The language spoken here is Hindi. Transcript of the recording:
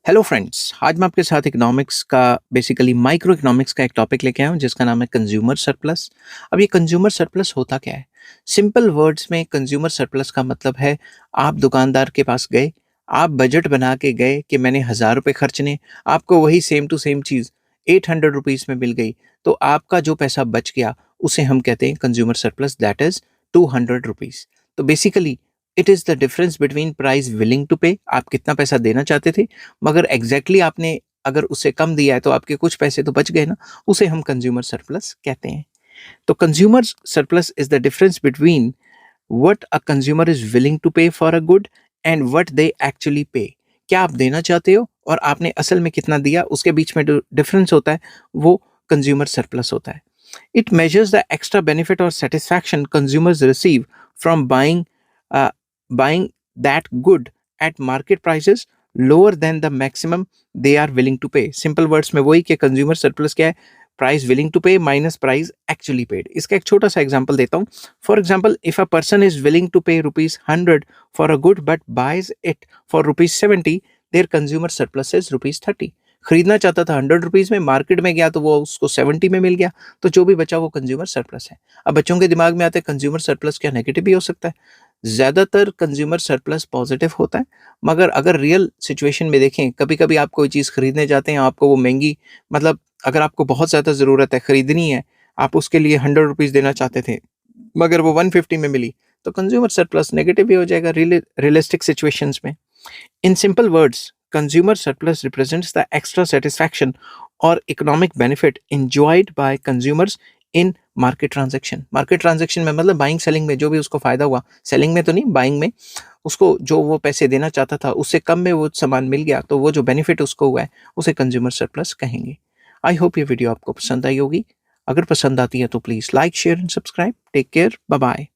हेलो फ्रेंड्स, आज मैं आपके साथ इकोनॉमिक्स का बेसिकली माइक्रो इकोनॉमिक्स का एक टॉपिक लेके आया हूँ जिसका नाम है कंज्यूमर सरप्लस। अब ये कंज्यूमर सरप्लस होता क्या है? सिंपल वर्ड्स में कंज्यूमर सरप्लस का मतलब है आप दुकानदार के पास गए, आप बजट बना के गए कि मैंने 1000 रुपये खर्चने, आपको वही सेम टू सेम चीज़ 800 रुपीज़ में मिल गई, तो आपका जो पैसा बच गया उसे हम कहते हैं consumer surplus, that is 200 rupees. तो basically it is the difference between price willing to pay, आप कितना पैसा देना चाहते थे मगर एग्जैक्टली आपने अगर उससे कम दिया है तो आपके कुछ पैसे तो बच गए ना, उसे हम कंज्यूमर सरप्लस कहते हैं। तो consumer surplus is the difference between what a consumer is willing to pay for a good and what they actually pay. क्या आप देना चाहते हो और आपने असल में कितना दिया, उसके बीच में जो डिफरेंस होता है वो कंज्यूमर सरप्लस होता है। It measures the extra benefit और satisfaction consumers receive from buying that good at market prices lower than the maximum they are willing to pay. Simple words में वही कि कंज्यूमर सरप्लस क्या है? Price willing to pay minus price actually paid. इसका एक छोटा सा एग्जांपल देता हूँ। For example, if a person is willing to pay ₹100 for a good but buys it for ₹70, there consumer surplus is ₹30। खरीदना चाहता था 100 रुपीज में, मार्केट में गया तो वो उसको 70 में मिल गया, तो जो भी बचा वो कंज्यूमर सरप्लस है। अब बच्चों के दिमाग में आता है कंज्यूमर सरप्लस क्या नेगेटिव भी हो सकता है? ज्यादातर कंज्यूमर सरप्लस पॉजिटिव होता है, मगर अगर रियल सिचुएशन में देखें, कभी कभी आप कोई चीज़ खरीदने जाते हैं, आपको वो महंगी, मतलब अगर आपको बहुत ज़्यादा ज़रूरत है, खरीदनी है, आप उसके लिए 100 रुपीज़ देना चाहते थे मगर वो 150 में मिली, तो कंज्यूमर सरप्लस नेगेटिव भी हो जाएगा रियलिस्टिक सिचुएशंस में। In simple words, consumer surplus represents the extra satisfaction और economic benefit enjoyed by consumers in market transaction में मतलब बाइंग सेलिंग में जो भी उसको फायदा हुआ, सेलिंग में तो नहीं, बाइंग में, उसको जो वो पैसे देना चाहता था उससे कम में वो सामान मिल गया, तो वो जो बेनिफिट उसको हुआ है उसे कंज्यूमर सरप्लस कहेंगे। आई होप ये वीडियो आपको पसंद आई होगी। अगर पसंद आती है तो please like, share and subscribe. Take care, bye bye.